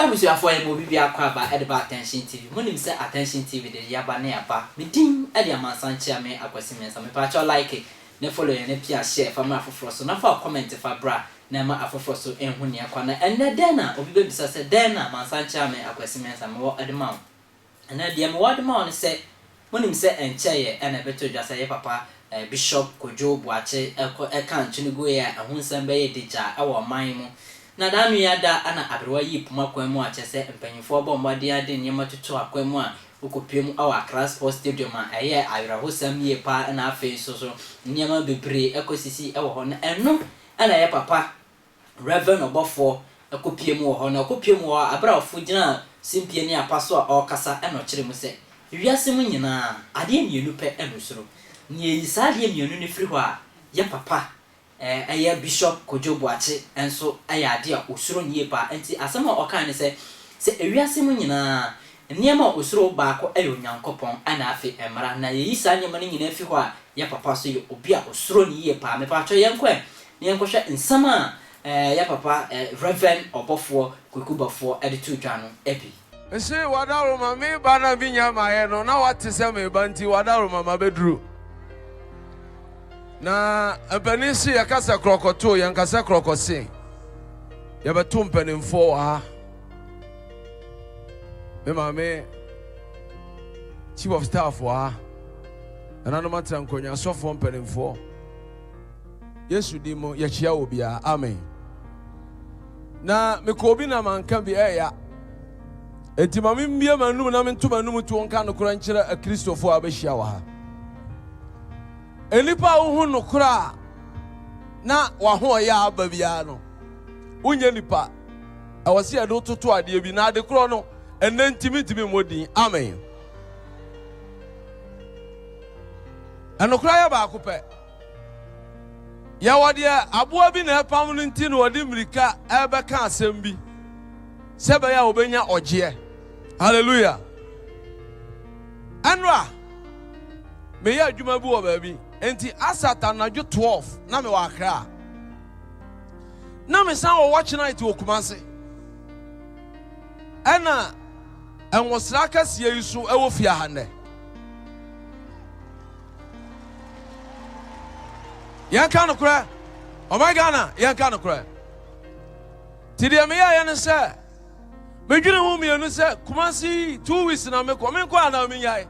abusu afọ ya mo bibi akwa ba edeba attention TV monim say attention TV de yaba na yaba medim ede amansanche ame akwasimensa me pa cho like ne follow ya ne pia share fa ma afoforo so na fa comment fa bra na ma afoforo so enhu ne akwa na enne den na obi bebisa say den na amansanche ame akwasimensa me wo edema enne de me wo edema on say monim say enche ye ene beto dwa say papa Bishop Kwadwo Boakye kan chunigo ya ahunsan be ye deja ewo man mu na da nu ya da ana abrewa yi puma kwan mu a chese mpanyimfo bo mmade ade nyema tutu akwan mu a okopiem awa Accra Sports Stadium a eye awira hosam ye pa na afi so nyema bebre ekosisi ewo ho na eno ana ye papa Rev Obofour ekopiem wo ho na okopiem wo abra ofo gina simpie ni apaso a okasa eno kire mu se wiase mu nyina ade mienu pe eno soro ni yisaade mienu ni firi ho a ye papa aya Bishop Kwadwo Boakye enso aya ade a osuro nie pa enti asema okan ne se ewiase mu nyina niema osuro baako ayo nyankopon ana afi emra na yisa nyema ne nyina afi ho a ya papa so ye obi a osuro nie pa me pa twa yenko ne yenko hwe nsama ya papa Rev Obofour Obofour ede tu dwa no ebi ese wadaro ma me ba na binya ma ye no na wate se me ba nti wadaro ma bedru na empanisi yakasa krokoto yankasa krokose yabeto mpanimfo ha me mame chief of staff ha anano matrankonya sofo mpanimfo Yesu dimo yachia obia amen na mekobi na manka bi eya enti mame mbia manum na mentuma num tu onka no kora nkyere a Kristofo abehia wa ha enipa wo no kura na wa ho ya ababia no unya nipa awase ade toto ade bi na ade kro no enantimi modin amen anokra ya ba akopɛ ya wode aboa bi na epam no nti no wode mrika ebeka asɛm bi sebe ya obenya ogye hallelujah anwa me ya adwuma bi wo ba bi enti asata na jo 12 na me wa Accra na me san wo watch night wo Kumase ana enwosra kase yisu ewo fia hane yanka no kra oh my Ghana yanka no kra ti de me ya ne se me dwene hu me no se Kumase 2 weeks na me ko ana me yai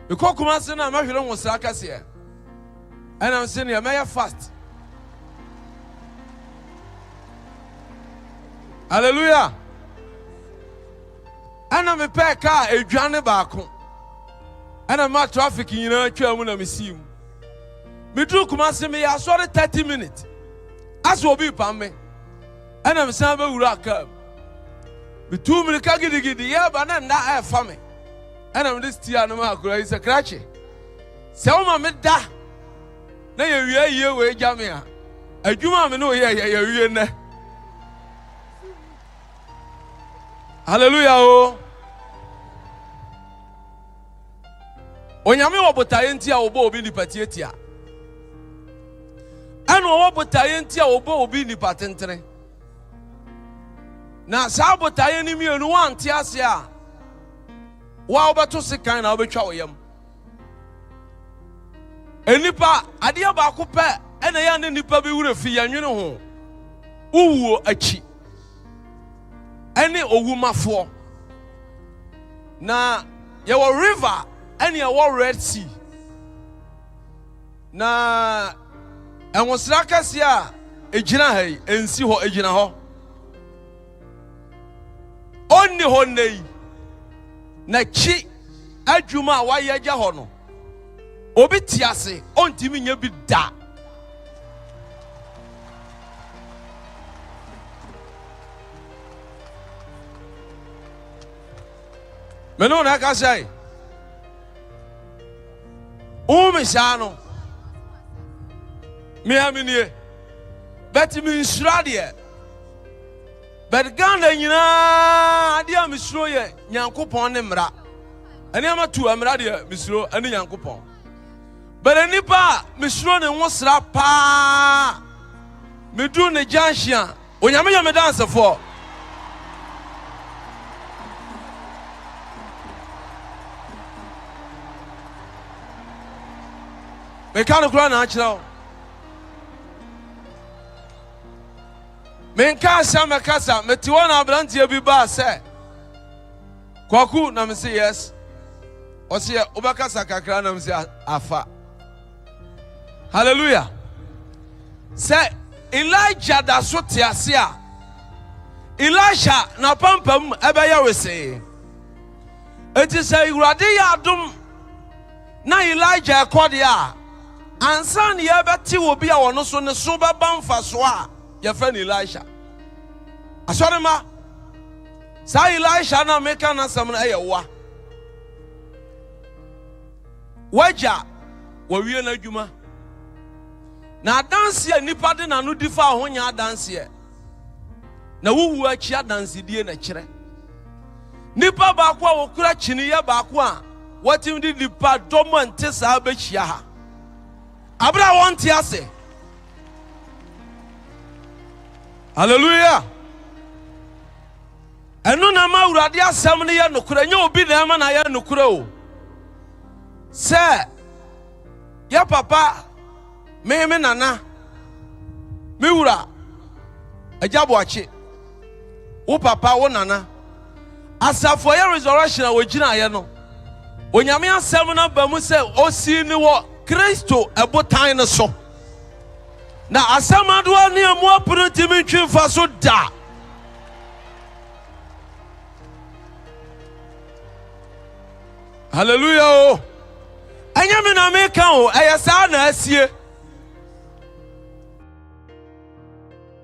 because Kumase na ma hwere nwosra kase and I'm saying ya fast hallelujah ana me pe ka edwane baako ana ma traffic nyina twa mu na me sim me dru Kumase me ya sorry 30 minutes as obi pam me ana me san ba wura ka me 2 minutes ka gidi ya ba na nda e fa me ana me this tia no ma akura is a crash se o ma me da na ye wie we jame a adwuma me no ye wie ne hallelujah o onyame wobotaye ntia obo obi ni patietia ana wobotaye ntia obo obi ni patentere na sa botaye ni mienu wanti ase a wa obeto sekan na obetwa oyam enipa ade ba ko pe ena ya ne nipa bi wura fi yanwene ho uwuo achi ene owumafo na ye wo river ene ye wo Red Sea na enwosra kase a ejina hai ensi ho ejina ho onni ho nei na chi adwuma wa ye gya ho no obi tiase ontimi nya bi da meno na ka sai o me shano me aminie bet mi nsura de bet Ghana nyina ade a misuro ye Nyankopon ne mra ene ama tu amra de misuro ene Nyankopon bet nipa misuro ne nwosra pa medu ne janhia onyame ya me dance for Meka no kura na akyerɛ. Menka asɛm mekasa mete wɔ na abranteɛ bi ba sɛ Kwaku na me say yes. Ɔsɛ wobɛkasa kakra na me say afa. Hallelujah. Sɛ Elijah da so te ase a Elisha na pampam ɛbɛyɛ wese. Enti sɛ Awurade yɛ adom na Elijah ɛkɔde a ansa ne yɛbɛte obi a wɔno so ne so bɛba mfa so a yɛfrɛ no Elisha. Asɔre ma sa Elisha na meka na asɛm no ɛyɛ wa. Wagya wawie na adwuma. Na adanse nipa de na no di fa ho nya adanse. Na wuwu achi adanse die na kyerɛ. Nipa baako a wokura kyiniye baako a watim di nipa dɔm ante saa bɛhyia ha. Abra wonte ase. Hallelujah. Ɛno na ma Awurade asɛm no yɛ nokora nya obi na ɛma na yɛ nokora o. Sɛ ya papa me nana me wura Boakye wo papa wo nana asafo yɛ resurrection a wogina yɛ no onyame asɛm no ba mu sɛ osi ni wo Kristo ɛbotan no so na asɛm adoa ne amu apuru timi ntwimfa so da. Hallelujah. Anyame na meka o ɛyɛ na asie.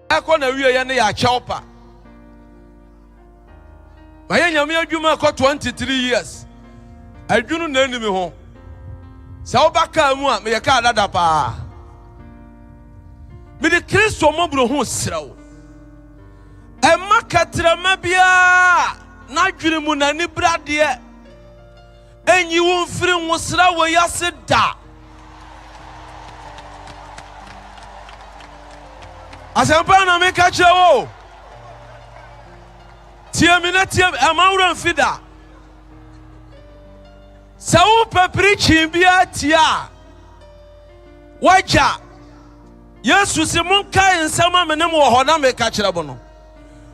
Ɛkɔ na wie yɛ ne yɛ akyɛw pa. Ma yɛ nyame adwuma kɔ 23 years. Adwunu na anim ho. Sɛ wobaka mu a me yɛ ka dada pa. Me de Kristo mobro ho srɛw. Ɛma katrama bia na dwene mu na ni brade. Enyi wo mfiri wo sra wo yase da. Asempa na me ka kyerɛ wo. Tie mi na tie amawura mfida. Sa wo preaching bia tia. Wagya. Yesu se monka nsɛm me ne mo wɔ hɔ na me ka kyerɛ bo no.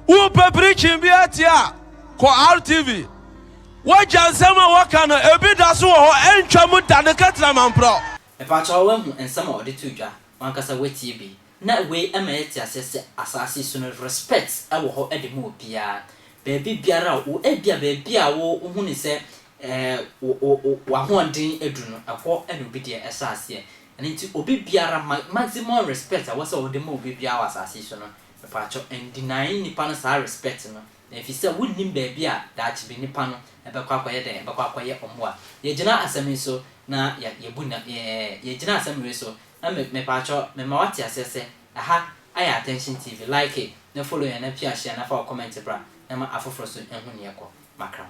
Wo preaching bia tia ko RTV. Wagya nsɛm a waka no ebi da so wɔ hɔ entwa mu da ne katra mampro. E pa cha wo hu nsɛm a ɔde to dwa. Wankasa wetie bi. Na we ema yeti asese asase so no respect ɛwɔ hɔ ɛde mu obia. Baabi biara wo ebia baabi a wo hu ne sɛ wa hoɔden edu no ɛhɔ ɛne obi de ɛsase. Ɛne nti obi biara maximum respect a wɔsɛ wɔde mu obi biara wɔ asase so no. E pa cha endinai nipa no sa respect no. Na efi sɛ wonnim baabi a daakye bi nipa no ɛbɛkɔ akɔyɛ dɛ ɛbɛkɔ akɔyɛ ɔmo a yɛgyina asɛm so na yɛbu na yɛgyina asɛm so na me paacho me ma wate asɛ sɛ aha ayɛ attention TV like it na follow ya na pia share na fa comment bra na ma afoforo so ehunu yɛkɔ makram.